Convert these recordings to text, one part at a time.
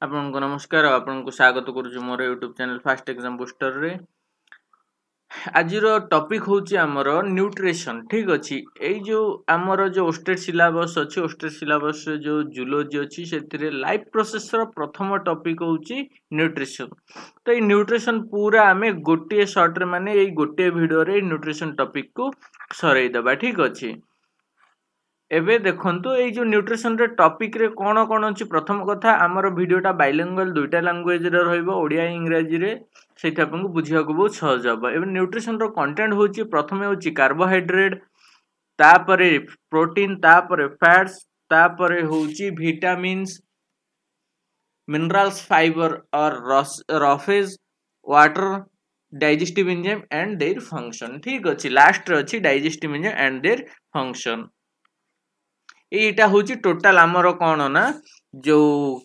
आपनको नमस्कार आपनको स्वागत करुछु मोर YouTube channel fast exam booster रे। आज टॉपिक होची हमर न्यूट्रिशन। ठीक अछि एई जो हमर जो ओस्टेट सिलेबस अछि ओस्टेट सिलेबस जो जूलॉजी अछि सेतिरे लाइफ प्रोसेस रो प्रथम टॉपिक होची न्यूट्रिशन। तो ए न्यूट्रिशन पूरा हमें गोटे शॉर्ट रे माने एई गोटे वीडियो रे न्यूट्रिशन टॉपिक को सरेई दबा। ठीक अछि एबे देखंतु एई जो न्यूट्रिशन रे टॉपिक रे कोन कोन अछि। प्रथम कथा हमर वीडियोटा बाइलिंगुअल दुईटा लैंग्वेज रे रहइबो ओडिया इंग्रजी रे सेठी आपनको बुझिया को बहुत सहज हबो। एबे न्यूट्रिशन रो कंटेंट होची प्रथमे होची कार्बोहाइड्रेट तापरे प्रोटीन तापरे फैट्स तापरे होची विटामिन्स मिनरल्स फाइबर और roughage water digestive enzyme and their function. ठीक अछि लास्ट रे अछि digestive enzyme and their function. एटा होची टोटल हमर कोन ना जो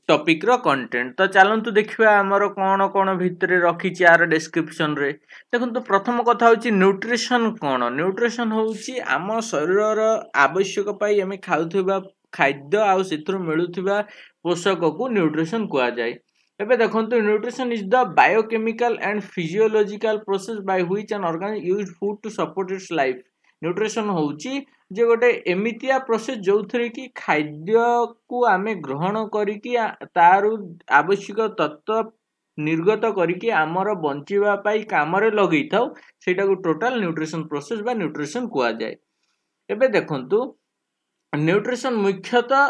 टॉपिक रो कंटेंट। तो चलंतु देखिबा हमर कोन कोन भितरे रखी छि यार डिस्क्रिप्शन रे। देखन तो प्रथम कथा होची न्यूट्रिशन कोन। न्यूट्रिशन होची हम शरीर रो आवश्यक पई हम खाउथिबा खाद्य आ सेथुर मिलुथिबा पोषक को न्यूट्रिशन कुआ जाय। एबे देखंतु nutrition is the biochemical and physiological process by which an organism use food to support its life. Nutrition होची जे गोटे एमितिया प्रोसेस जो थरे कि खाद्य को आमे ग्रहण करिकी तारु आवश्यक तत्व निर्गत करिकी हमर बंचिबा पाई कामरे लगै थाउ सेटा को टोटल न्यूट्रिशन प्रोसेस बा न्यूट्रिशन कुआ जाय। एबे देखंतु न्यूट्रिशन मुख्यतः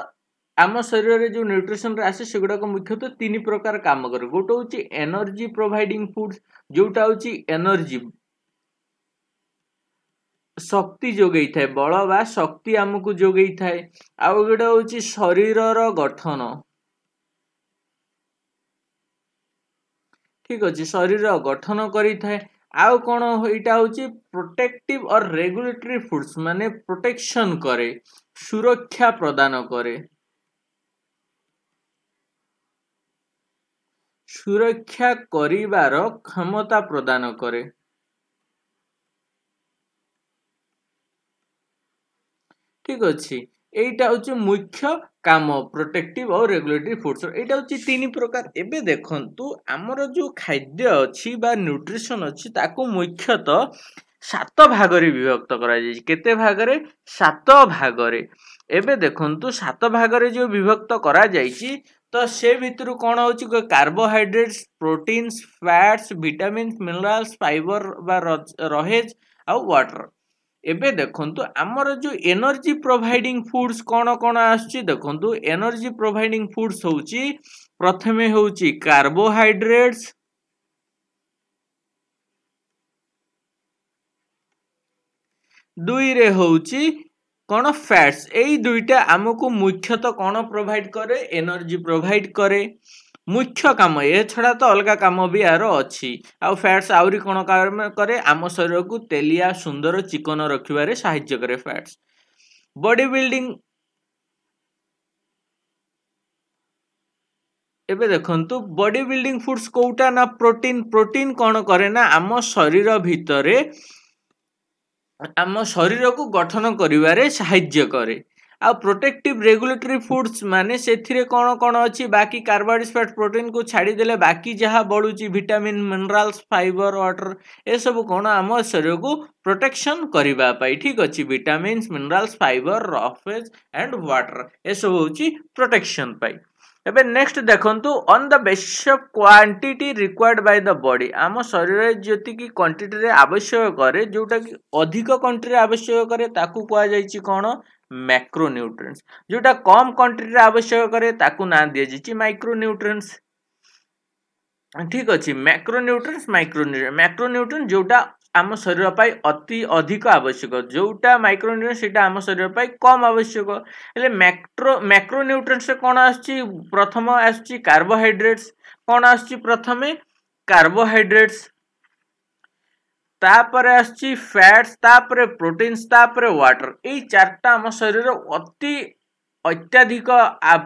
आम शरीर रे जो न्यूट्रिशन रे आसे सेगुडा को मुख्यतः तीन प्रकार काम करे। गोटे होची एनर्जी प्रोवाइडिंग फूड्स जोटा होची एनर्जी शक्ति जोगई थाए बल बा शक्ति हमकु जोगई थाए। आउ गोटे होची शरीर रो गठन। ठीक अछि शरीर रो गठन करी थाए। आउ कोन एटा होची प्रोटेक्टिव और रेगुलेटरी फूड्स माने प्रोटेक्शन करे सुरक्षा प्रदान करे सुरक्षा करिवार क्षमता प्रदान करे। ठीक अछि एटा होची मुख्य काम प्रोटेक्टिव और रेगुलेटरी फूड्स। एटा होची तीन प्रकार। एबे देखंतु हमर जो खाद्य अछि बा न्यूट्रिशन अछि ताको मुख्यतः 7 भाग रे विभक्त करा जाय। केते भाग रे 7 भाग रे। एबे देखंतु 7 भाग रे जो विभक्त करा जायछि तो से भितरु कोन होची carbohydrates proteins fats vitamins minerals fibre बा रहेज आ वाटर। एबे देखंतु हमर जो एनर्जी प्रोवाइडिंग फूड्स कोन कोन आछि देखंतु एनर्जी प्रोवाइडिंग फूड्स होची प्रथमे होची कार्बोहाइड्रेट्स दुई रे होची कोन फैट्स। एई दुईटा हमकु मुख्यतः कोन प्रोवाइड करे एनर्जी प्रोवाइड करे मुख्य काम। ए छडा तो अलगा काम भी यार अछि। आ फैट्स आउरी कोन काम करे आम शरीर को तेलिया सुंदर चिकन रखिबारे सहायता करे फैट्स। बॉडी बिल्डिंग एबे देखंतु बॉडी बिल्डिंग फूड्स कोउटा ना प्रोटीन। प्रोटीन कोन करे ना आम शरीर भितरे आम शरीर को गठन करिवारे सहायता करे। आ प्रोटेक्टिव रेगुलेटरी फूड्स माने सेथिरे कोन कोन अछि बाकी कार्बोहाइड्रेट्स फैट प्रोटीन को छाडी देले बाकी जहा बडुची विटामिन मिनरल्स फाइबर वाटर ए सब कोन आम शरीर को प्रोटेक्शन करिबा पाई। ठीक अछि vitamins minerals fibre roughage and water ए सब होची प्रोटेक्शन पाई। एबे नेक्स्ट देखंतु on the basis of quantity required by the body. आम शरीर जति की क्वांटिटी रे आवश्यक करे जोटा की अधिक क्वांटिटी रे आवश्यक करे ताकू कुआ जायछि कोन मैक्रो न्यूट्रिएंट्स। जोटा कम क्वांटिटी रे आवश्यक करे ताकू ना दिया जायछि माइक्रो न्यूट्रिएंट्स। ठीक अछि मैक्रो न्यूट्रिएंट्स मैक्रो न्यूट्रिएंट जोटा आम शरीर पाई अति अधिक आवश्यक जोटा माइक्रो न्यूट्रिएंट्स सेटा आम शरीर पाई कम आवश्यक। हेले मैक्रो न्यूट्रिएंट्स से कोन आछि प्रथम आछि कार्बोहाइड्रेट्स। कोन आछि प्रथमे कार्बोहाइड्रेट्स तापरे आछि फैट्स तापरे प्रोटीन्स तापरे वाटर। एई चारटा आम शरीर अति अत्याधिक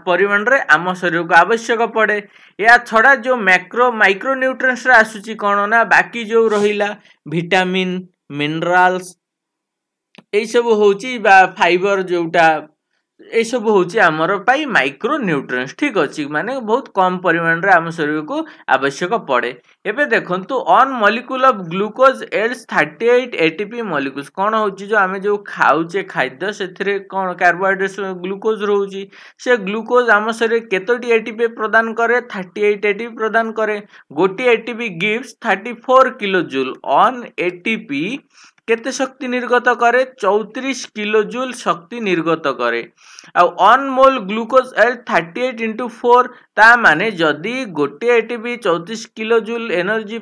परिमाण रे आम शरीर को आवश्यक पड़े। या छड़ा जो माइक्रो न्यूट्रिएंट्स रे आसुची कोन ना बाकी जो रहिला विटामिन मिनरल्स ए सब होची बा फाइबर जोटा ये सब होची आमर पाई माइक्रो न्यूट्रिएंट्स ठीक अछि माने बहुत कम परिमाण रे आम शरीर को आवश्यक पड़े। एबे देखंतु ऑन मॉलिक्यूल ऑफ ग्लूकोज एल्स 38 एटीपी मॉलिक्यूल्स कोन होची जो आमे जो खाउचे खाद्य सेथिरे कोन कार्बोहाइड्रेट्स ग्लूकोज रहउची से ग्लूकोज आम शरीर केतोटी एटीपी प्रदान करे 38 एटीपी प्रदान करे। गोटी ATP gives 34 kilo joule on ATP केते शक्ति निर्गत करे 34 किलो जूल शक्ति निर्गत करे। On mole glucose L 38 into 4 ता माने जदि गोटे एटीपी 34 किलो जूल एनर्जी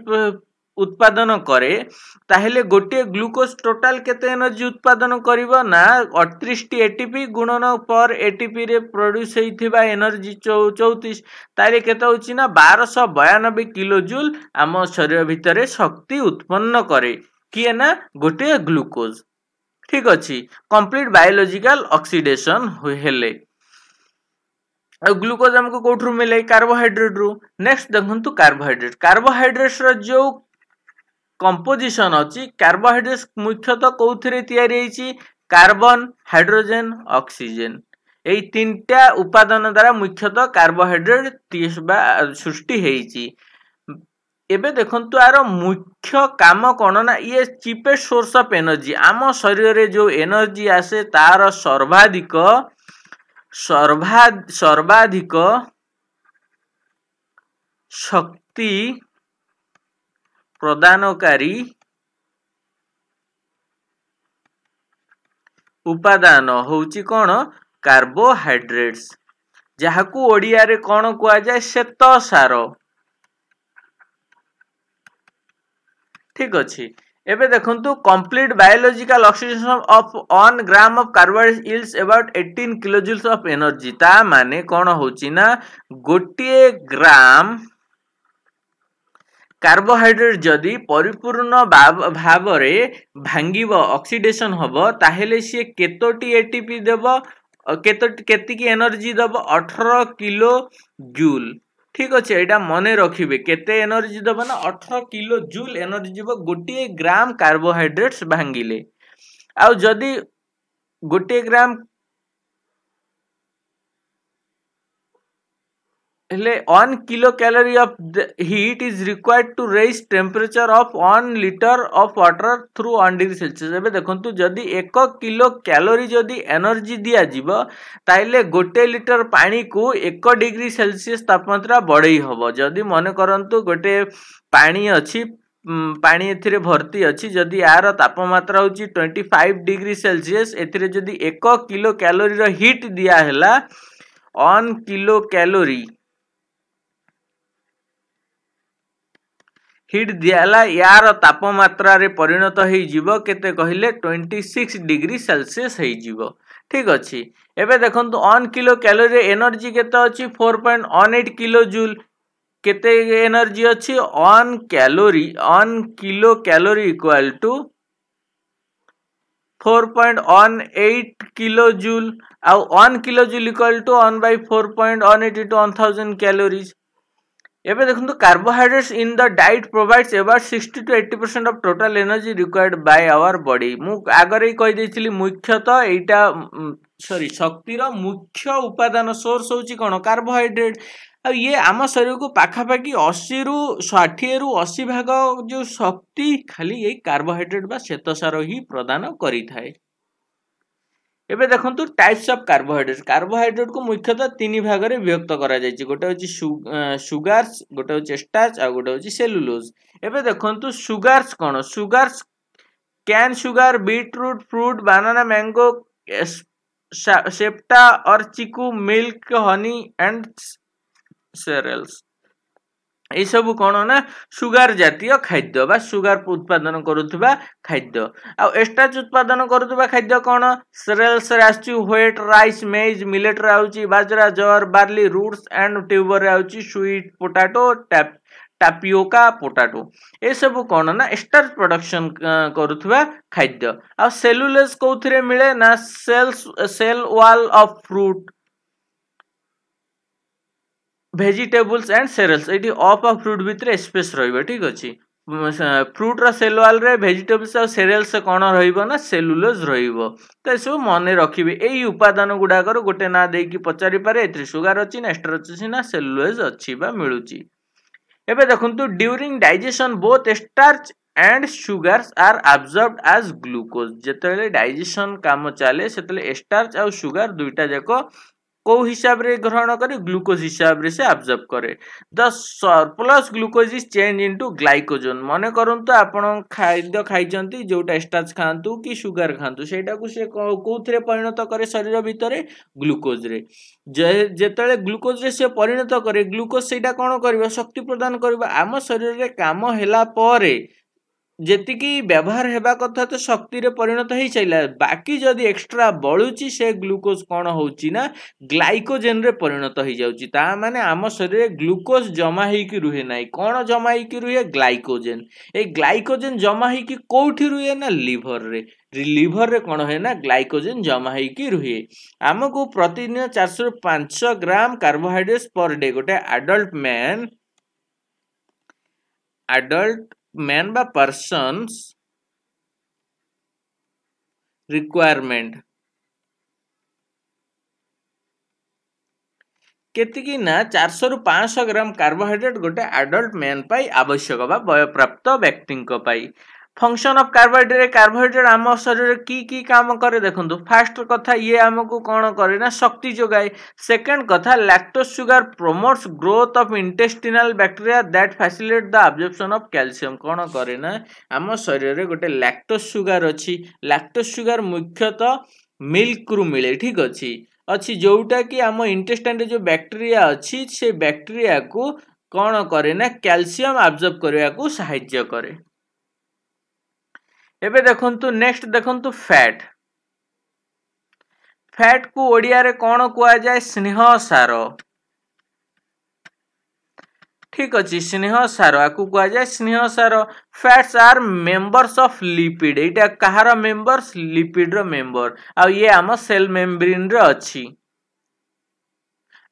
उत्पादन करे ताहेले गोटे ग्लूकोज टोटाल केते एनर्जी उत्पादन करिवो ना 38 टी एटीपी गुणन पर एटीपी रे प्रोड्यूस हेइथिबा एनर्जी 34 ताले केते होची ना 1292 किलो जूल आम शरीर भितरे शक्ति उत्पन्न करे किए ना गोटे ग्लूकोज ठीक अछि। कंप्लीट बायोलॉजिकल ऑक्सीडेशन हेले ग्लूकोज हमको कोठरू मिले कार्बोहाइड्रेट रु। नेक्स्ट देखंतु कार्बोहाइड्रेट कार्बोहाइड्रेट्स रो जो कंपोजिशन अछि कार्बोहाइड्रेट्स मुख्यतः कोउथिरे तयारी हेछि कार्बन हाइड्रोजन ऑक्सीजन एई तीनटा उपादान द्वारा मुख्यतः कार्बोहाइड्रेट सृष्टि हेछि। एबे देखंतु आरो मुख्य काम कोन ना ये चीपेस्ट सोर्स ऑफ एनर्जी आम शरीर रे जो एनर्जी आसे तार सर्वाधिक शक्ति प्रदानकारी उपादान होउची कोन कार्बोहाइड्रेट्स जहाकू ओडिया रे कोन कुआ जाय श्वेत सार ठीक अछि। एबे देखंतु complete biological oxidation of 1 gram of carbohydrate yields about 18 kilo joules of energy ता माने कोन होची ना गोटे ग्राम कार्बोहाइड्रेट जदि परिपूर्ण भाव रे भांगिबो ऑक्सीडेशन होबो ताहेले से केतोटी एटीपी देबो केती की एनर्जी देबो 18 किलो जूल ठीक अच्छे एटा मने रखिबे केते एनर्जी देबो ना 18 किलो जूल एनर्जी जीवो गोटे ग्राम कार्बोहाइड्रेट्स भांगिले आउ जदि गोटे ग्राम हेले 1 kilo calorie of heat is required to raise temperature of 1 litre of water through 1 degree Celsius. एबे देखंतु जदि 1 किलो कैलोरी जदि एनर्जी दिया जीवो ताइले गोटे लीटर पानी को 1 डिग्री सेल्सियस तापमात्रा बढ़ई हबो। जदि मने करंतु गोटे पानी अछि पानी एथिरे भर्ती अछि जदि यार तापमात्रा होची 25 डिग्री सेल्सियस एथिरे जदि 1 किलो कैलोरी रो हीट दिया हैला 1 किलो कैलोरी हीट दियाला यार तापमात्रा रे परिणत हेई जीवो केते कहिले 26 डिग्री सेल्सियस हेई जीवो ठीक अछि। एबे देखंतु 1 किलो कैलोरी एनर्जी केते अछि 4.18 किलो जूल केते एनर्जी अछि 1 kilo calorie equal to 4.18 kilo joule आउ 1 kilo joule equal to 1/4.18 into 1000 calories. एबे देखंतु carbohydrates in the diet provides about 60 to 80% of total energy required by our body. मु आगरे ही कहि देइछिली मुख्यतः एटा शक्तिर मुख्य उपादान सोर्स होची कोन कार्बोहाइड्रेट आ ये आम शरीर को पाखापाखि 80 रु 60 रु 80 भाग जो शक्ति खाली ये कार्बोहाइड्रेट बा श्वेतसार ही प्रदान करि थाए। एबे देखंतु टाइप्स ऑफ कार्बोहाइड्रेट को मुख्यतः तीन भाग रे विभक्त करा जायछि गोटे होछि सुगार्स गोटे होछि स्टार्च आ गोटे होछि सेलुलोज। एबे देखंतु सुगार्स कोन sugars cane sugar beet root fruit banana mango सेप्टा और chikoo milk honey and cereals ए सब कोन ना सुगार जातीय खाद्य बा सुगार उत्पादन करुथबा खाद्य आ स्टार्च उत्पादन करुथबा खाद्य कोन सेरेल्स रास्चू व्हाइट राइस मेज मिलेट राउची bajra jowar barley roots and tuber राउची स्वीट पोटैटो टापियोका पोटैटो ए सब कोन ना स्टार्च प्रोडक्शन करुथबा खाद्य आ सेलुलोज कोथरे मिले ना cell wall of fruit vegetables and cereals एटी ऑफ ऑफ फ्रूट भितरे स्पेस रहइबा ठीक अछि। फ्रूट रो सेल वाल रे वेजिटेबल्स और सीरियल्स कौन रहिबो ना सेलुलोज रहिबो। तो सब मन रखिबे एई उपादान गुडाकर गोटे ना देकी पचारि पारे एथि सुगर अछि ना एस्टर अछि ना सेलुलोज अछि बा मिलुची। एबे देखंतु during digestion both starch and sugars are absorbed as glucose. जेतेले डाइजेशन काम चले सेतेले स्टार्च और सुगर दुईटा जाको को हिसाब रे ग्रहण करे ग्लूकोज हिसाब रे से अब्जॉर्ब करे। The surplus glucose is change into glycogen. माने करंतु आपण खाद्य खाइचंती जोटा स्टार्च खांतु कि सुगर खांतु सेटा को से कोथरे परिणत करे शरीर भितरे ग्लूकोज रे। जेतेले ग्लूकोज रे से परिणत करे ग्लूकोज सेटा कोन करबो शक्ति प्रदान करबो आम शरीर रे काम हेला परे जेतिकी व्यवहार हेबा कथा तो शक्ति रे परिणत हो चला बाकी जदि एक्स्ट्रा बलुची से ग्लूकोज कौन होची ना ग्लाइकोजेन रे परिणत हो जाउची। ता माने आम शरीर रे ग्लूकोज जमा होइकी रुहे नाही कौन जमा होइकी रुहे ग्लाइकोजेन। ए ग्लाइकोजेन जमा होइकी कोठी रुहे ना लिवर रे। लिवर रे कौन है ना ग्लाइकोजेन जमा होइकी रुहे। आमको प्रतिदिन 400 ରୁ 500 ग्राम कार्बोहाइड्रेट्स पर डे गोटे adult man बा persons requirement केतिकी ना 400 ରୁ 500 ग्राम कार्बोहाइड्रेट गोटे एडल्ट मैन पाई आवश्यक बा वयप्राप्त व्यक्ति पाई। फंक्शन ऑफ कार्बोहाइड्रेट आम शरीर की काम करे देखंतु। फास्ट कथा ये हमको कौन करे ना शक्ति जोगाए। सेकंड कथा lactose sugar promotes growth of intestinal bacteria that facilitate the absorption of calcium. कौन करे ना आम शरीर रे गोटे लैक्टोज शुगर अछि। लैक्टोज शुगर मुख्यतः मिल्क रु मिले ठीक अछि जोटा कि आम इंटेस्टाइन रे जो बैक्टीरिया अछि से बैक्टीरिया को कौन करे ना कैल्शियम अब्जॉर्ब करने को सहायता करे। एबे देखंतु नेक्स्ट देखंतु फैट। फैट को ओडिया रे कौन कुआ जाए स्नेह सार ठीक अछि। स्नेह सार आकु कुआ जाए स्नेह सार। Fats are members of lipid. एटा कहार मेंबर्स लिपिड रो मेंबर आ ये आम सेल मेम्ब्रेन रे अछि।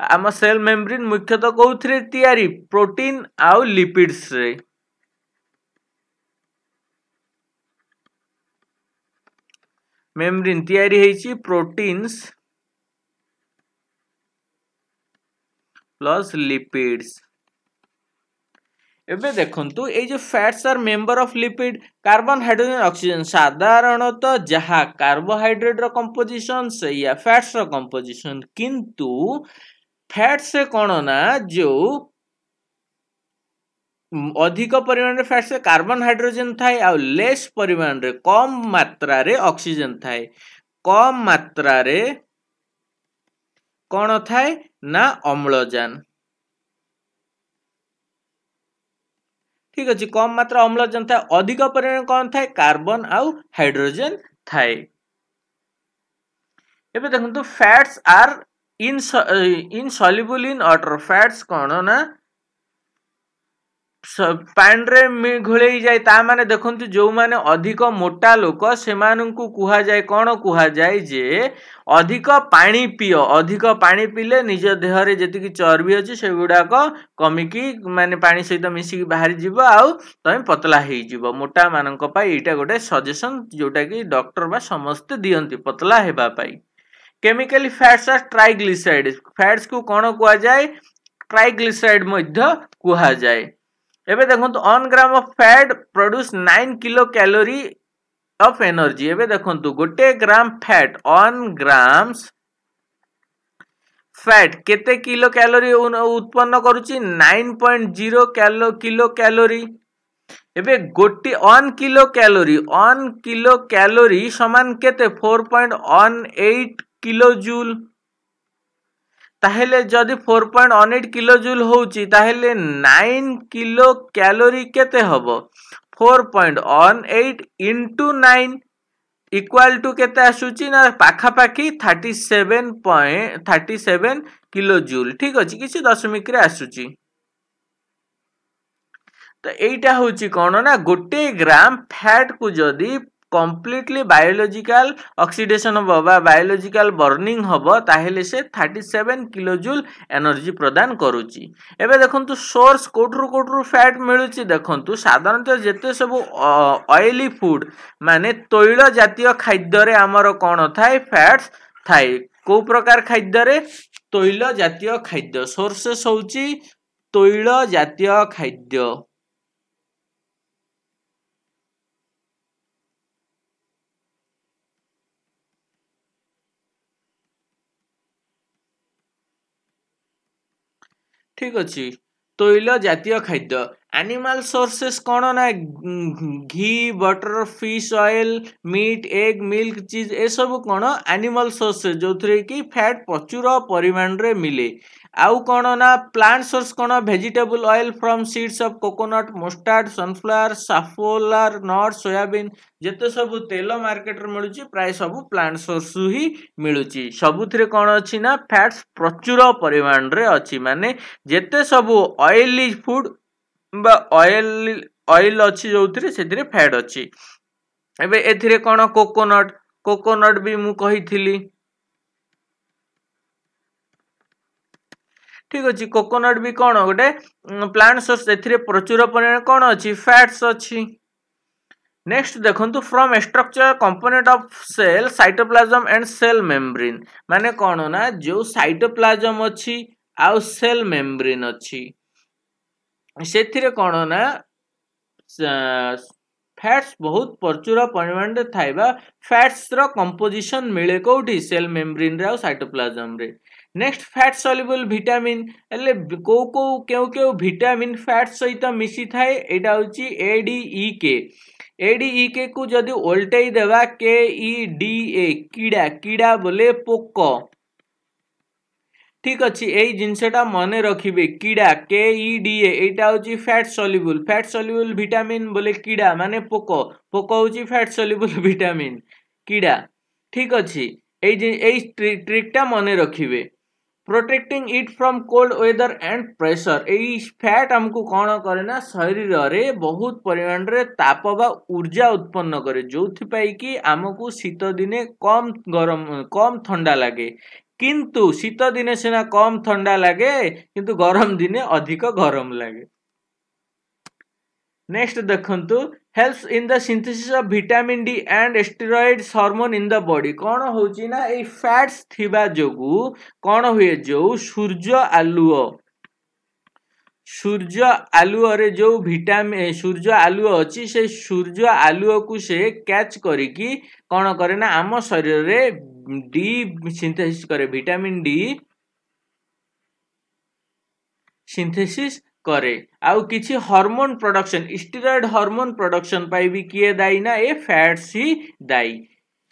आम सेल मेम्ब्रेन मुख्यतः कोउथरे तयारी प्रोटीन आउ लिपिड्स रे। मेम्ब्रेन तयारी हेची प्रोटीन्स प्लस लिपिड्स। एबे देखंतु ए जो fats are member of lipid carbon hydrogen oxygen साधारणतः जहा कार्बोहाइड्रेट रो कंपोजिशन से या फैट्स रो कंपोजिशन किंतु फैट से कौन ना जो अधिक परिमाण रे फैट से कार्बन हाइड्रोजन थाए आ लेस परिमाण रे कम मात्रा रे ऑक्सीजन थाए। कम मात्रा रे कौन थाए ना अम्लजान ठीक अछि। कम मात्रा अम्लजान थाए अधिक परिमाण कौन थाए कार्बन आउ हाइड्रोजन थाए। एबे देखंतु fats are insoluble in water. Fats कौन ना पानी रे घोलई जाए ता माने देखंतु जो माने अधिक मोटा लोक से माननकु कुहा जाए कौन कुहा जाए जे अधिक पानी पियो। अधिक पानी पीले निज देह रे जति कि चर्बी अछि से गुडा को कमिकी माने पानी सहित मिसी बाहर जीवो आउ तमे पतला हेई जीवो। मोटा माननक पाई एटा गोटे सजेशन जोटा कि डॉक्टर बा समस्त दियंती पतला हेबा पाई। Chemically fats are triglyceride. Fats को कौन कुहा जाए ट्राइग्लिसराइड मध्य कुहा जाए। एबे देखंतु 1 gram of fat produce 9 kilo calorie of energy. एबे देखंतु गोटे ग्राम फैट 1 ग्राम्स फैट केते किलो कैलोरी उत्पन्न करूची 9.0 किलो कैलोरी। एबे गोटे 1 किलो कैलोरी समान केते 4.18 किलो जूल। ताहेले जदि 4.18 किलो जूल होउची ताहेले 9 किलो कैलोरी केते हबो 4.18 into 9 इक्वल टू केते आसुची ना पाखा पाखी 37 किलो जूल ठीक अछि किछि दशमिक रे आसुची। तो एटा होउची कोन ना गोटे ग्राम फैट को जदि कम्प्लीटली बायोलॉजिकल ऑक्सीडेशन हम बायोलॉजिकल बर्निंग हम ताहेले से 37 किलोजूल एनर्जी प्रदान करुच्ची। एबे देखंतु सोर्स कोठरू फैट मिलुची देखंतु साधारणतः जेते सब ऑयली फूड माने तैल जातीय खाद्य रे हमर कोन थाए फैट्स थाए को प्रकार खाद्य रे तैल जातीय खाद्य सोर्सेस होची तैल जातीय खाद्य। ठीक अच्छी तैल जातीय खाद्य एनिमल सोर्सेस कौन ना ghee butter fish oil meat egg milk cheese ए सब कौन एनिमल सोर्सेस जो थे कि फैट प्रचुर परिमाण रे मिले। आउ कौन ना प्लांट सोर्स कौन vegetable oil from seeds of coconut mustard sunflower साफोलार नट सोयाबीन जेते सब तेल मार्केट रे मिलुची प्राय सब प्लांट सोर्स ही मिलुची सबुथिरे कौन अच्छी ना फैट्स प्रचुर परिमाण रे अच्छी माने जेते सब ऑयली फूड बा ऑयल अच्छी जो से फैट अच्छी। एबे एथिरे कौन कोकोनट भी मु कही ठीक अच्छी कोकोनट भी कौन गोटे प्लांट सोर्स एथिरे प्रचुर परिमाण कौन अच्छी फैट्स अच्छी। नेक्स्ट देखंतु from structure component of cell cytoplasm and cell membrane माने कौन ना जो साइटोप्लाज्म अच्छी आउ सेल मेम्ब्रेन अच्छी से कौन ना फैट्स बहुत प्रचुर परिमाण रे थाइबा फैट्स रो कंपोजिशन मिले कोठी सेल मेम्ब्रेन रे आ साइटोप्लाज्म रे। नेक्स्ट फैट सॉल्युबल विटामिन एले केउ विटामिन फैट सहित मिसी थाए एटा होची एडीईके को जदि ओल्टेई देबा KEDA कीड़ा बोले पोक ठीक अच्छी यही जिनसटा मन रखिए कीड़ा KEDA एटा होची फैट सॉल्युबल विटामिन बोले कीड़ा माने पोक होची फैट सॉल्युबल विटामिन कीड़ा ठीक अच्छी यही ट्रिकटा मन रखिए। Protecting it from cold weather and pressure यही फैट हमको कौन करे ना शरीर रे बहुत परिमाण रे ताप बा ऊर्जा उत्पन्न करे जो कि आमको शीत दिने कम ठंडा लगे किंतु शीत दिने सिना कम ठंडा लगे किंतु गरम दिने अधिक गरम लगे। नेक्स्ट देखंतु helps in the synthesis of vitamin D and steroids hormone in the body कौन होची ना ए फैट्स थिबा जोगु कौन हुए जो सूर्य आलुओ रे जो विटामिन सूर्य आलुओ अच्छी से सूर्य आलुओ को से कैच करिकी कौन करे ना आम शरीर रे डी सिंथेसिस करे विटामिन डी सिंथेसिस करे आउ किछि hormone production steroid hormone production पाई भी किए दाई ना ए फैट्स ही दाई।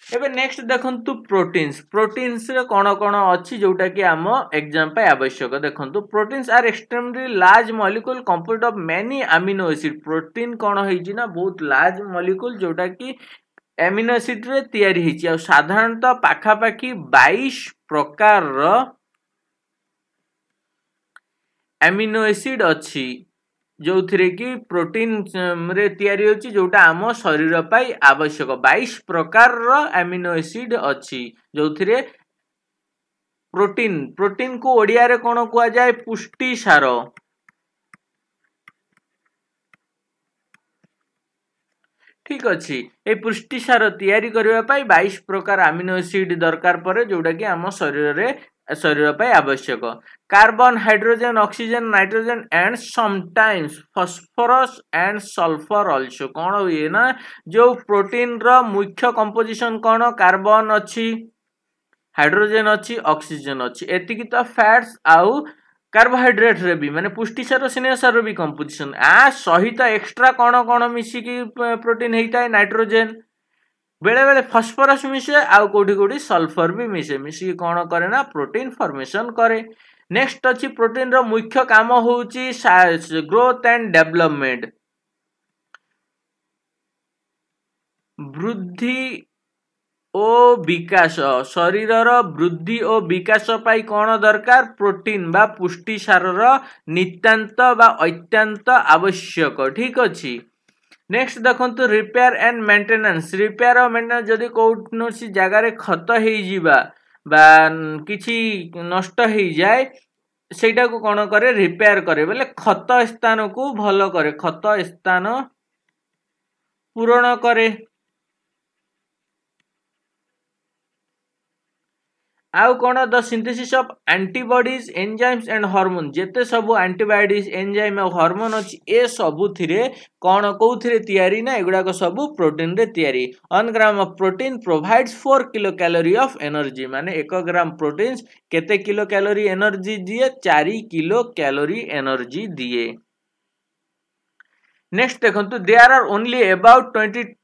एबे नेक्स्ट देखंतु प्रोटीन्स रे कोन कोन अछि जोटा कि आम एग्जाम पे आवश्यक देखंतु proteins are extremely large molecule composed of many amino acid protein कोन होइछि ना बहुत लार्ज मॉलिक्यूल जोटा कि एमिनो एसिड रे तयारी हिची आ साधारणतः पाखा पाखी 22 प्रकार रो एमिनो एसिड अच्छी जो थी कि प्रोटीन रे तयारी होची जोटा आम शरीर पाई आवश्यक 22 प्रकार रो एमिनो एसिड अच्छी जो थी प्रोटीन को ओडिया रे कोन कुआ जाय पुष्टि सार ठीक अच्छी ए पुष्टि सार तयारी करबा पाई 22 प्रकार अमीनो एसिड दरकार परे जोटा कि आम शरीर पाई आवश्यक carbon hydrogen oxygen nitrogen and sometimes phosphorus and sulphur also कौन हुए ना जो प्रोटीन रो मुख्य कंपोजिशन कौन कार्बन अच्छी हाइड्रोजन अच्छी ऑक्सीजन अच्छी एतिकी तो फैट्स आउ कार्बोहाइड्रेट रे भी माने पुष्टि सार स्नेह सार भी कंपोजिशन आ सहित एक्स्ट्रा कौन कौन मिसिकी प्रोटीन होता है नाइट्रोजन बेले बेले फॉस्फोरस मिसे आउ कोठी कोठी सल्फर भी मिसिकी कौन करे ना प्रोटीन फॉर्मेशन करे। नेक्स्ट अच्छी प्रोटीन रो मुख्य काम होउची ग्रोथ एंड डेवलपमेंट वृद्धि ओ विकास शरीर वृद्धि और विकास पाई कौन दरकार प्रोटीन बा पुष्टि सार नितांत बा अत्यंत आवश्यक ठीक अच्छी। नेक्स्ट देखंतु रिपेयर एंड मेंटेनेंस रिपेयर और मेंटेनेंस जदि कौनसी जगह रे खत हो जीवा बा किछि नष्ट हो जाए सेटा को कोन करे रिपेयर करे बोले खत स्थान को भलो करे खत स्थान पूरण करे आउ कोन the synthesis of antibodies enzymes and hormone जेते सब एंटीबॉडीज एंजाइम और हार्मोन अछि ए सब थिरे कोन कोउथिरे तयारी ना एगुडा को सब प्रोटीन रे तयारी 1 gram of protein provides 4 kilo calorie of energy माने 1 ग्राम प्रोटीन केते किलो कैलोरी एनर्जी दिए 4 किलो कैलोरी एनर्जी दिए नेक्स्ट देखंतु there are only about 22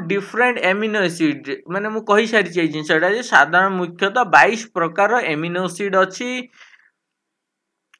different amino acid माने मु कहि सारी छै जिंसटा जे साधारण मुख्यतः 22 प्रकार एमिनो एसिड अछि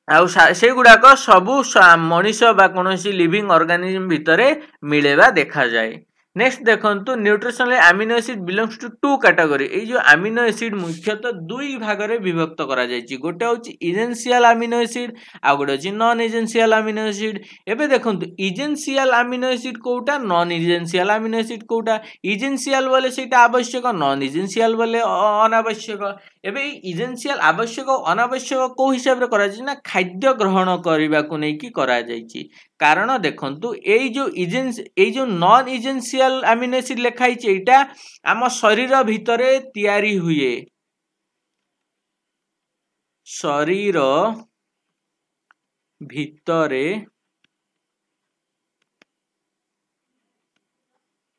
आउ से गुडाक सबु मनीष बा कोनोसी लिविंग ऑर्गेनिज्म भितरे मिलेबा देखा जाए नेक्स्ट देखंतु nutritional amino acid belongs to two category ए जो एमिनो एसिड मुख्यतः दुई भाग रे विभक्त करा जायछि गोटे होछि इसेंशियल एमिनो एसिड आ गोटे होछि नॉन इसेंशियल एमिनो एसिड एबे देखंतु इसेंशियल एमिनो एसिड कोउटा नॉन इसेंशियल एमिनो एसिड कोउटा इसेंशियल बोले सेटा आवश्यक नॉन इसेंशियल बोले अनावश्यक एबे इसेंशियल आवश्यक अनावश्यक को हिसाब रे करा जायछि ना खाद्य ग्रहण करबा को नै कि करा जायछि कारण देखंतु एई जो नॉन इसेंशियल एमिनो एसिड लेखाई छै एटा आम शरीर भितरे तयारी हुए शरीर भितरे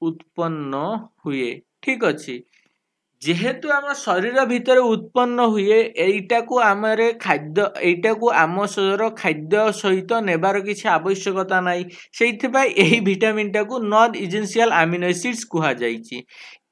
उत्पन्न हुए ठीक अछि जेहेतु आम शरीर भितर उत्पन्न हुए एटा को आमरे खाद्य एटा को आम शरीर खाद्य सहित नेबार किछि आवश्यकता नाही सेइथिबाय एही विटामिन टा को नॉन इसेंशियल एमिनो एसिड्स कुहा जाईछि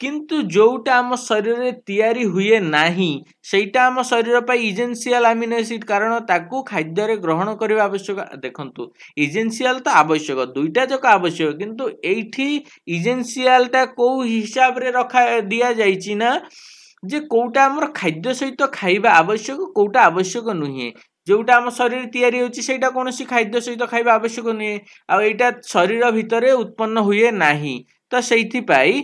किंतु जोटा आम शरीर रे तयारी हुए नाही सेटा आम शरीर पय इसेंशियल एमिनो एसिड कारण ताकू खाद्य रे ग्रहण करबा आवश्यक देखंतु इसेंशियल तो आवश्यक दुईटा जक आवश्यक किंतु एठी इसेंशियल टा को हिसाब रे रखा दिया जाईछि ना जे कोटा हमर खाद्य सहित खाइबा आवश्यक कोटा आवश्यक नुहे जोटा आम शरीर तयारी होछि सेटा कोनोसी खाद्य सहित खाइबा आवश्यक नुहे आ एटा शरीर भितरे उत्पन्न हुए नाही तो सेइथि पाई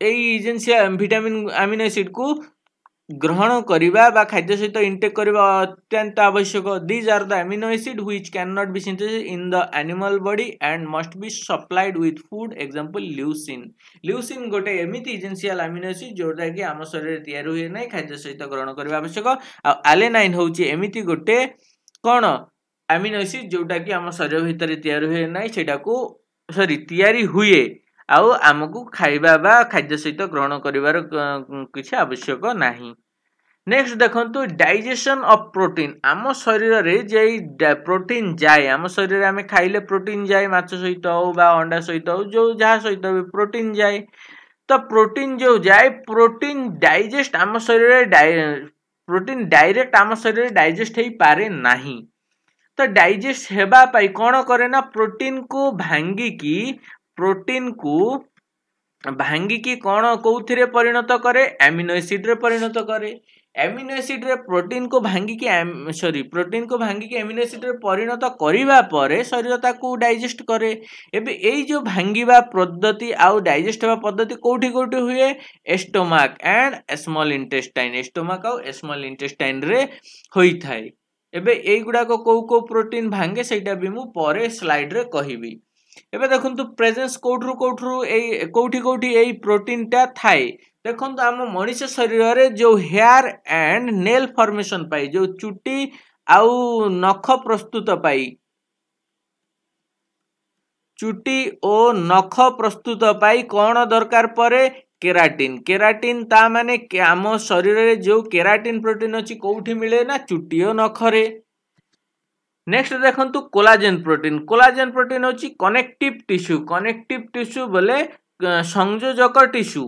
इसेंशियल विटामिन एमिनो एसिड को ग्रहण करिबा बा खाद्य सहित इंटेक करिबा अत्यंत आवश्यक these are the amino acid which can not be synthesised in the animal body and must be supplied with food example leucine गोटे एमिति इसेंशियल एमिनो एसिड जोटा कि आम शरीर तयार हुए नै खाद्य सहित ग्रहण करिबा आवश्यक आ एलेनाइन होची एमिति गोटे कोन एमिनो एसिड जोटा कि आम शरीर भीतर तयार हुए नै सेटा को सॉरी तयारी हुए आउ आमको खाइबा बा खाद्य सहित ग्रहण करिवार किछि आवश्यक नाही नेक्स्ट देखंतु डाइजेशन ऑफ प्रोटीन आम शरीर रे जे प्रोटीन जाए आम शरीर रे आमे खाइले प्रोटीन जाए माछ सहित हो बा अंडा सहित हो जो जहा सहित भी प्रोटीन जाए तो प्रोटीन जो जाए प्रोटीन डाइजेस्ट आम शरीर रे प्रोटीन डायरेक्ट आम शरीर रे डाइजेस्ट हेई पारे नाही तो डाइजेस्ट हेबा पाई कोन करे ना प्रोटीन को भांगी की कौन कौथिरे परिणत करे एमिनो एसिड रे परिणत करे एमिनो एसिड रे प्रोटीन को भांगी की एमिनो एसिड रे परिणत करिबा परे शरीर ताकू डाइजेस्ट करे एबे एई जो भांगीबा पद्धति आउ डाइजेस्ट हेबा पद्धति कोठी कोठी हुए स्टोमक एंड स्मॉल इंटेस्टाइन रे होई थाए एबे एई गुडा को प्रोटीन भांगे सेटा भी मु परे स्लाइड रे कहिबी एबे देखंतु प्रेजेंस कोठी एई प्रोटीन टा थाए देखंतु हम मनुष्य शरीर रे जो हेयर एंड नेल फॉर्मेशन पाई जो चुटी आउ नख प्रस्तुत पाई चुटी ओ नख प्रस्तुत पाई कौन दरकार परे केराटिन ता माने आम शरीर रे जो केराटिन प्रोटीन अछि कोठी मिले ना चुटी ओ नखरे नेक्स्ट देखंतु कोलाजेन प्रोटीन होची कनेक्टिव टिश्यू बोले संयोजक टिश्यू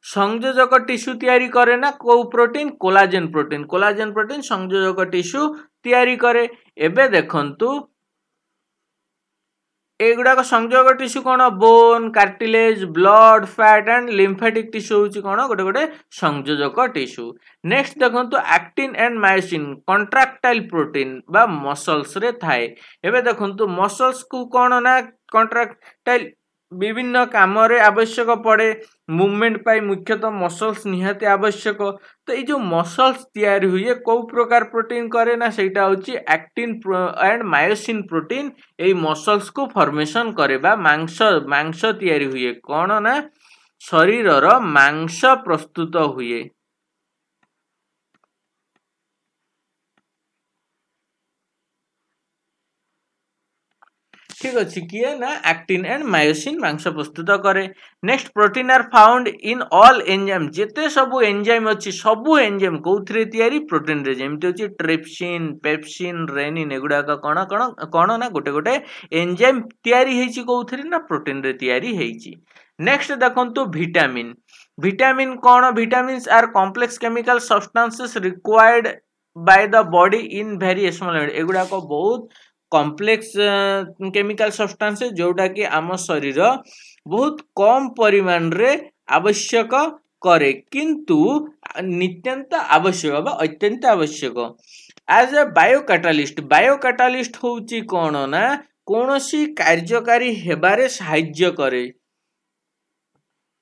संयोजक टिश्यू तैयारी करे ना को प्रोटीन कोलाजेन प्रोटीन संयोजक टिश्यू तैयारी करे एबे देखंतु एगुड़ाक संयोग टिश्यू कौन bone cartilage blood fat and lymphatic tissue होची कौन गोटे गोटे संयोजक टिश्यू। नेक्स्ट देखंतु एक्टिन एंड मायोसिन कंट्राक्टाइल प्रोटीन बा मसल्स रे थाए। एबे देखंतु मसल्स को कौन ना कंट्राक्टाइल विभिन्न काम रे आवश्यक पड़े मूवमेंट पाई मुख्यतः मसल्स निहाती आवश्यक। तो ये जो मसल्स तैयारी हुए कौ प्रकार प्रोटीन करे ना सेटा होची actin and myosin protein AE muscles को फॉर्मेशन करे बा मांस मांस तैयारी हुए कौन ना शरीरर मांस प्रस्तुत हुए। ठीक अच्छे किए ना एक्टिन एंड मायोसिन मांस प्रस्तुत करे। Next protein are found in all enzyme जेते सबु एंजाइम अच्छी सबु एंजाइम कौथिरे तैयारी प्रोटीन रे जेमति होची ट्रिप्सिन पेप्सिन रेनिन एगुडा कण कण कण ना गोटे गोटे एंजाइम तैयारी हेची कौथिरे ना प्रोटीन रे तैयारी हेची। नेक्स्ट देखंतु विटामिन विटामिन कौन vitamins are complex chemical substances required by the body in very small एगुडा को बहुत कॉम्प्लेक्स केमिकल सब्सटेंसेस जोटा कि आम शरीर बहुत कम परिमाण रे आवश्यक करे किंतु नित्यंत आवश्यक बा अत्यंत आवश्यक। एज ए बायोकैटालिस्ट होची कौन ना कौनसी कार्यकारी हेबारे सहाय्य करे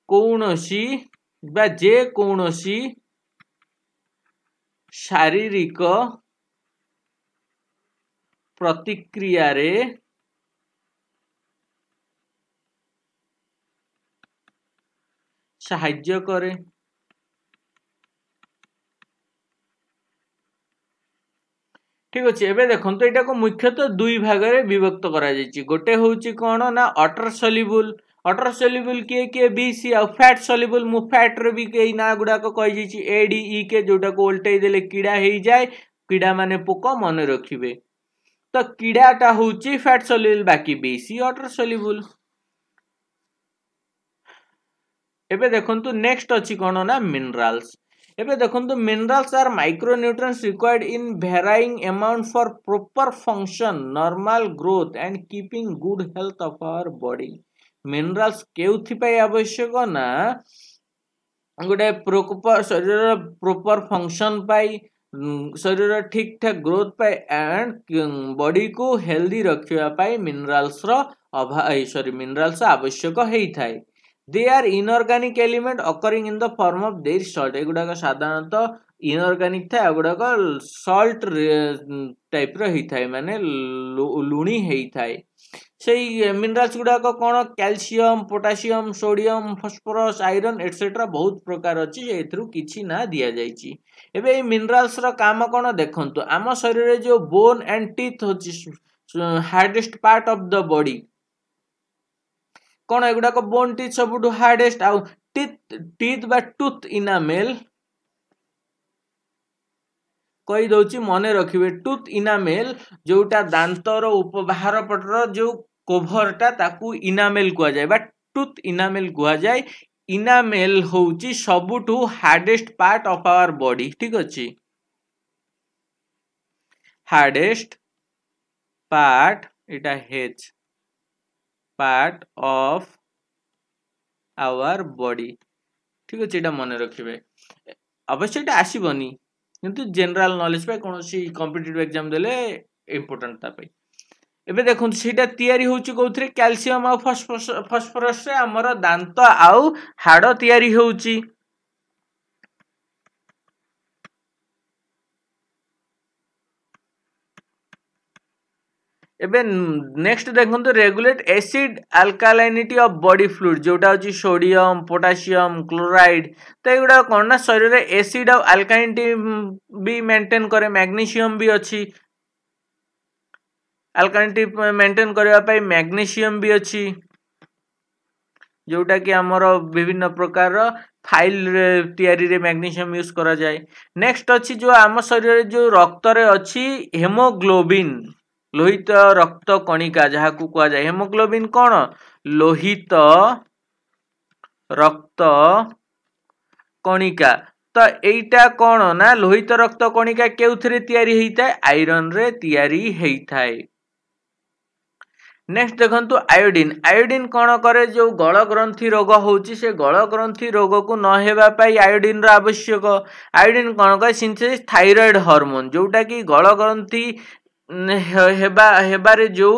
कौनसी बा जे कौनसी शारीरिक प्रतिक्रिया रे सहाय्य करे। ठीक अच्छे एबे देखंतु एटा को मुख्यतः दुई भाग रे विभक्त करा जायछि गोटे होउछि कोन ना वाटर सॉल्युबल किए बी सी आ फैट सॉल्युबल मु फैट रे भी के ना गुडा को कहि जायछि ए डी ई के जोटा को उल्टै देले कीड़ा हेइ जाय कीड़ा माने पोक मन रखिबे। तो कीड़ाटा होउची फैट सॉल्युबल बाकी बेसी वाटर सॉल्युबल। एबे देखंतु नेक्स्ट अछि कोन ना मिनरल्स एबे देखंतु minerals are micronutrients required in varying amount for proper function normal growth and keeping good health of our body. Minerals केउथि पय आवश्यक ना गोटे प्रॉपर शरीर प्रॉपर फंक्शन पाई शरीर ठीक ठाक ग्रोथ पाए एंड बॉडी को हेल्दी रखिया पाई मिनरल्स रो मिनरल्स आवश्यक हेइ थाए। They are inorganic element occurring in the form of their salt एगुडा का साधारणतः इनऑर्गेनिक था एगुडा का सॉल्ट टाइप रो हेइ थाए माने लुणी हेइ थाए। सेई मिनरल्स गुडा को कोन calcium potassium sodium phosphorus iron etcetera बहुत प्रकार अछि एथरु किछि ना दिया जायछि। एबे मिनरल्स रो काम कोन देखंतु आम शरीर रे जो बोन एंड टीथ होछि hardest part of the body कोन एगुडा को बोन टीथ सबुटु हार्डेस्ट आ टीथ बा टूथ इनामेल कही दउछि मने रखिबे टूथ इनामेल जोटा दांतर उपबाहर पटर जो कोभरटा ताकू इनामेल कुआ जाय बा टूथ इनामेल कुआ जाय। इनामेल होउची सबुठु hardest part of our body. ठीक अछि हार्डेस्ट पार्ट इटा has part of our body. ठीक अछि एटा मने रखिबे अवश्य एटा आसीबनी किंतु जनरल नॉलेज पे कोनोसी कॉम्पिटिटिव एग्जाम देले इंपोर्टेंट ता पे। एबे देखुन सीटा तैयारी होउची कोथरे कैल्शियम आ फास्फोरस से हमर दांत आउ हाड़ तैयारी होउची। एबे नेक्स्ट देखंतु regulate acid alkalinity of body fluid जोटा होची सोडियम पोटासियम क्लोराइड। तो एगुडा कोन ना शरीर रे एसिड और अल्कालाइनिटी भी मेंटेन करे मैग्नीशियम भी अछि अल्कालिनिटी मेंटेन करबा पई मैग्नीशियम भी अछि जोटा कि हमर विभिन्न प्रकार फाइल रे तैयारी रे मैग्नीशियम यूज करा जाय। नेक्स्ट अछि जो आम शरीर रे जो रक्त रे अछि हेमोग्लोबिन लोहित रक्त कणिका जहा को कहा जाय हेमोग्लोबिन कोन लोहित रक्त कणिका। तो एटा कोन ना लोहित रक्त कणिका केउथरे तैयारी हेइताय आयरन रे तैयारी हेइताय। नेक्स्ट देखंतु आयोडीन आयोडीन कौन करे जो गल ग्रंथि रोग होउची से गल ग्रंथि रोग को न हेबा पाई आयोडीन रो आवश्यक आयोडीन कौन करे सिंथेसिस थायराइड हार्मोन जोटा कि गल ग्रंथि हेबारे जो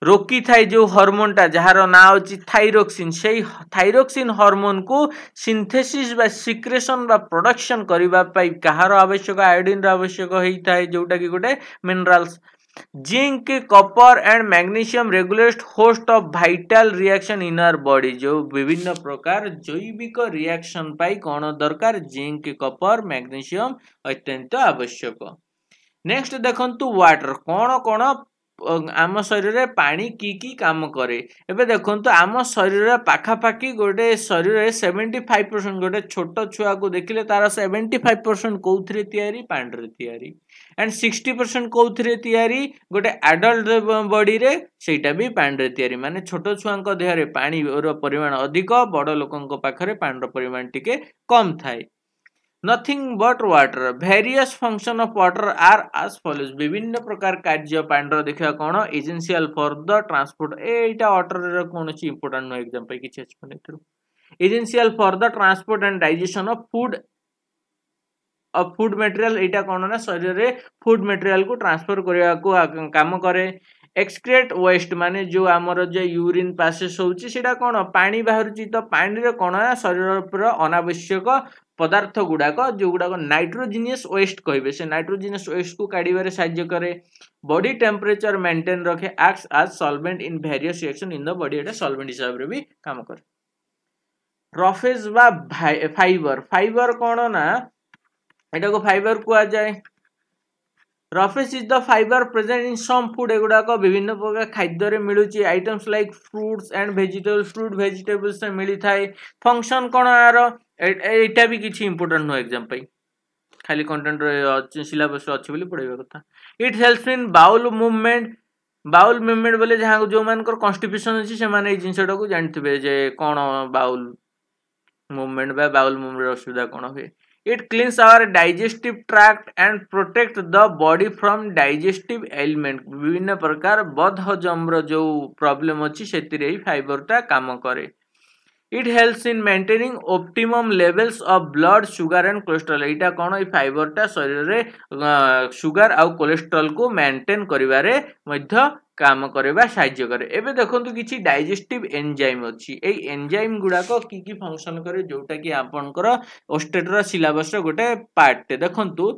रोकी थाई जो हार्मोन टा जहार ना होची थाइरोक्सिन से थाइरोक्सिन हार्मोन को सिंथेसिस बा सिक्रेशन बा प्रोडक्शन करिबा पाई कहार आवश्यक आयोडीन रो आवश्यक होई थाई जोटा कि गोटे minerals zinc copper and magnesium regulate host of vital reaction in our body जो विभिन्न प्रकार जैविक रिएक्शन पाई कौन दरकार जिंक कॉपर मैग्नीशियम अत्यंत आवश्यक नेक्स्ट देखंतु वाटर कौन कौन आम शरीर में पानी की काम करे एबे देखंतु आम शरीर में पाखापाखी गोटे शरीर 75% गोटे छोट छुआ को देखिले तार 75% कौथिरे तैयारी पानी रे तैयारी एंड 60% कौथिरे तैयारी गोटे एडल्ट बॉडी रे सेटा भी पानी रे तैयारी माने छोट छुआ देह रे पानी रो परिमाण अधिक बड़ लोकन पाखरे पानी रो परिमाण टिके कम थाए nothing but water various function of water are as follows विभिन्न प्रकार कार्य पानी देखा कौन एजेंशियल फॉर द ट्रांसपोर्ट एटा वाटर रे कौन सी इंपोर्टेंट नो एग्जाम पे किछ अछि नेथु essential for the transport and digestion of food material एटा कौन ना शरीर रे फूड मटेरियल को ट्रांसफर करया को काम करे एक्सक्रेट वेस्ट माने जो आमर जो यूरिन पासेस होउची सेटा कौन पानी बाहरुची तो पानी रे कौन ना शरीर पर अनावश्यक पदार्थ गुड़ाक जो गुड़ाक नाइट्रोजिनियस वेस्ट कहे से नाइट्रोजिनियस वेस्ट को काढ़ साहाय्य करे बॉडी टेम्परेचर मेंटेन रखे acts as solvent in various reaction in the body एटा सॉल्वेंट हिसाब रे भी काम करे रफेज बा फाइबर फाइबर कौन ना एटा को फाइबर कुआ जाए roughage is the fibre present in some food एगुड़ाक विभिन्न प्रकार खाद्य रे मिलुची items like fruits and vegetables fruit vegetables से मिली थाए फंक्शन कौन यार एटा भी किसी इंपोर्टेंट नो एग्जाम पे खाली कंटेंट रे सिलेबस अच्छी बोली पढ़ाइबा कथा it helps in bowel movement बोले जहाँ जो मानकर कॉन्स्टिपेशन अछि से माने ए जिंसटा को जानथिबे जे कोन बाउल मूवमेंट बा बाउल मूवमेंट असुविधा कोन हुए It cleans our digestive tract and protect the body from digestive ailment विभिन्न प्रकार बद हजम रो जो प्रॉब्लम अछि सेतिरे फाइबर ता काम करे It helps in maintaining optimum levels of blood sugar and cholesterol Etah cone A fibre ता शरीर रे सुगर आ कोलेस्ट्रॉल को मेंटेन करिवारे मध्य काम करबा साहाय्य करे एबे देखंतु किछि डाइजेस्टिव एंजाइम अछि ए एंजाइम गुडा को की फंक्शन करे जोटा कि आपनकर ओस्टेट रो सिलेबस रो गोटे पार्ट देखंतु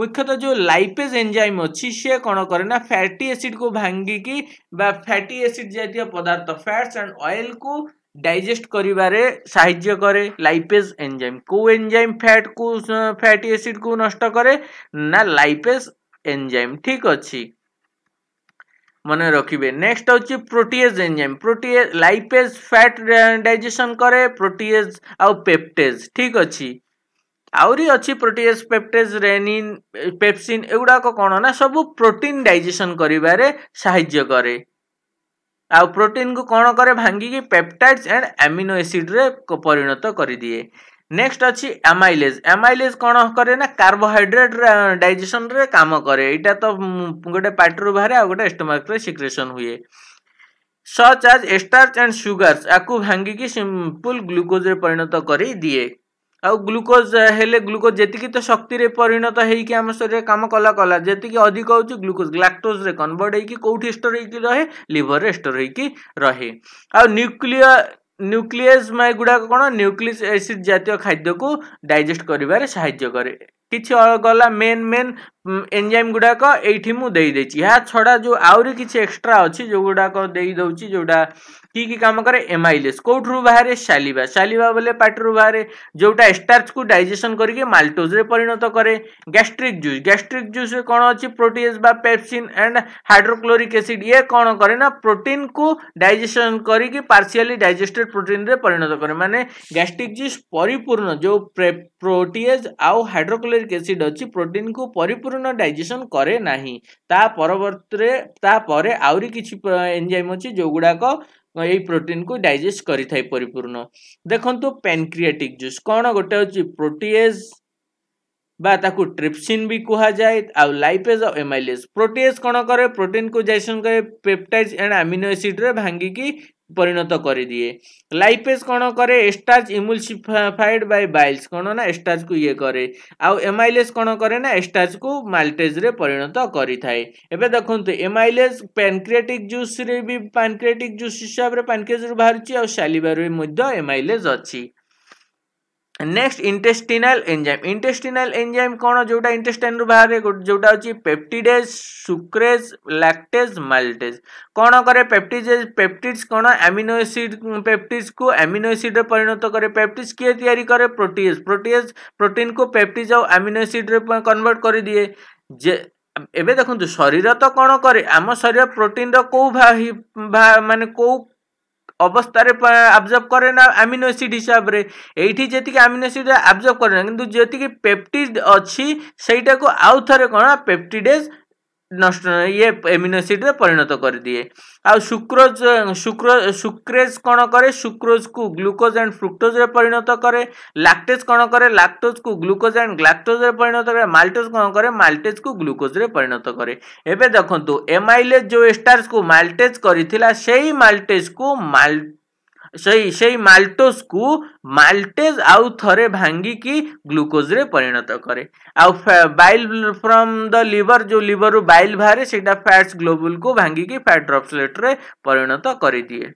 मुख्यतः जो लाइपेज एंजाइम अछि से कोन करे ना फैटी एसिड को भांगी की बा फैटी एसिड जातीय पदार्थ फैट्स एंड ऑयल को डाइजेस्ट करिवारे साहाय्य करे लाइपेज एंजाइम को एंजाइम फैटी एसिड को नष्ट करे ना लाइपेज एंजाइम ठीक अछि मन रखिबे नेक्स्ट होची protease enzyme protease lipase fat digestion करे प्रोटीएज आउ पेप्टेज ठीक अछि आउरी अछि प्रोटीएज पेप्टेज रेनिन पेप्सिन एगुडा को कोन ना सब प्रोटीन डाइजेशन करिवारे साहाय्य करे आ प्रोटीन को कोन करे भांगी की पेप्टाइड्स एंड एमिनो एसिड रे को परिणत करि दिए नेक्स्ट अछि एमाइलेज कोन करे ना कार्बोहाइड्रेट डाइजेशन रे काम करे एटा तो गोटे पार्टरू बाहर आ गोटे स्टमक रे सिक्रेशन हुए such as starch and sugars आकु भांगी की सिंपल ग्लूकोज रे परिणत करि दिए आ ग्लूकोज हेले ग्लूकोज जेतिकी तो शक्ति रे परिणत हेई कि हम शरीर काम कला जेतिकी अधिक होउची ग्लूकोज लैक्टोज रे कन्वर्ट हेई कि कोठी स्टोर हेई कि रहे लिवर रे स्टोर हेई कि रहे आ न्यूक्लियस में गुड़ा कौन न्यूक्लिक एसिड जातीय खाद्य को डाइजेस्ट करिवारे साहाय्य करे किछि गला मेन एंजाइम गुड़ाक एठी मु देई देछि या छडा जो आउरी किछि एक्स्ट्रा अछि जो गुड़ाक देई दउछि जोटा की काम करे एमाइलेज कोठरू बाहर सालिवा बोले पाटरू बाहर जोटा स्टार्च को डाइजेशन करके माल्टोज रे परिणत करे गैस्ट्रिक जूस रे कोन अछि प्रोटीएज बा पेप्सिन एंड हाइड्रोक्लोरिक एसिड ये कोन करे ना प्रोटीन को डाइजेशन करके पार्शियली डाइजेस्टेड प्रोटीन रे परिणत करे माने गैस्ट्रिक जूस परिपूर्ण जो प्रोटीएज आउ हाइड्रोक्लोरिक एसिड अछि प्रोटीन को परिपूर्ण डाइजेशन करे नाही ता परे आउरी किछि एंजाइम अछि जो गुडाक यही प्रोटीन को डाइजेस्ट करि थाई परिपूर्ण देखंतु पैनक्रियाटिक जूस कोन गोटे अछि प्रोटीएज बा ताकू ट्रिप्सिन भी कहा जाए आउ लाइपेज और एमाइलेज प्रोटीएज कौन करे प्रोटीन को जैसन करे पेप्टाइड्स एंड अमीनो एसिड रे भांगी की परिणत कर दिए लाइपेज कौन करे स्टार्च इमुलसिफाइड बाय बाइल्स कौन ना स्टार्च को ये करे आउ एमाइलेज कौन करे ना स्टार्च को माल्टेज रे परिणत करि थाए एबे देखंतु एमाइलेज पैनक्रियाटिक जूस रे भी पैनक्रियाटिक जूस हिसाब रे पैनक्रियाज रे बाहरची आउ सालिवा रे मध्य एमाइलेज अछि नेक्स्ट इंटेस्टिनल एंजाइम कौन जोटा इंटेस्टाइन रु बाहर जोटा अछि पेप्टिडेज सुक्रेज लैक्टेज माल्टेज कौन करे पेप्टिड्स कौन अमीनो एसिड पेप्टिड्स को अमीनो एसिड रे परिणत करे पेप्टिड्स किए तैयारी करे प्रोटीज प्रोटीन को पेप्टिज और अमीनो एसिड रे कन्वर्ट कर दिए जे एबे देखंतु शरीर तो कौन करे आम शरीर प्रोटीन रो को माने को अवस्था अब्जर्व करे ना अमीनो एसिड हिसाब रे एठी जेतिक अमीनो एसिड अब्जर्व करे ना किंतु जेतिक पेप्टिड अछि सेटा को आउ थरे कोन पेप्टिडेज नष्ट ये एमिनो एसिड रे परिणत कर दिए आ सुक्रेज कौन करे सुक्रोज को ग्लूकोज एंड फ्रुक्टोज रे परिणत करे लैक्टेज कौन करे लैक्टोज को ग्लूकोज एंड ग्लैक्टोज रे परिणत करे माल्टेज कौन करे माल्टेज को ग्लूकोज रे परिणत करे एबे देखंतु एमाइलेज जो स्टार्च को माल्टेज करिथिला सेही माल्टेज को सही माल्टोज को माल्टेज आउ थरे भांगी की ग्लूकोज रे परिणत करे आउ बाइल फ्रॉम द लिवर जो लिवर रू बाइल बाहरे सेटा फैट्स ग्लोबुल को भांगी की फैट ड्रॉप्सलेट रे परिणत करि दिए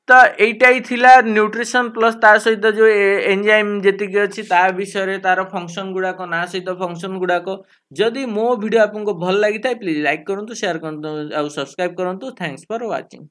तो एटा ही थिला न्यूट्रिशन प्लस तार सहित जो एंजाइम जेतिक अछि ता विषय रे तार फंक्शन गुडा को ना सहित फंक्शन गुडा को जदी मो वीडियो आपको भल लागि थाए प्लीज लाइक करंतु शेयर करंतु आ सब्सक्राइब करंतु थैंक्स फॉर वाचिंग।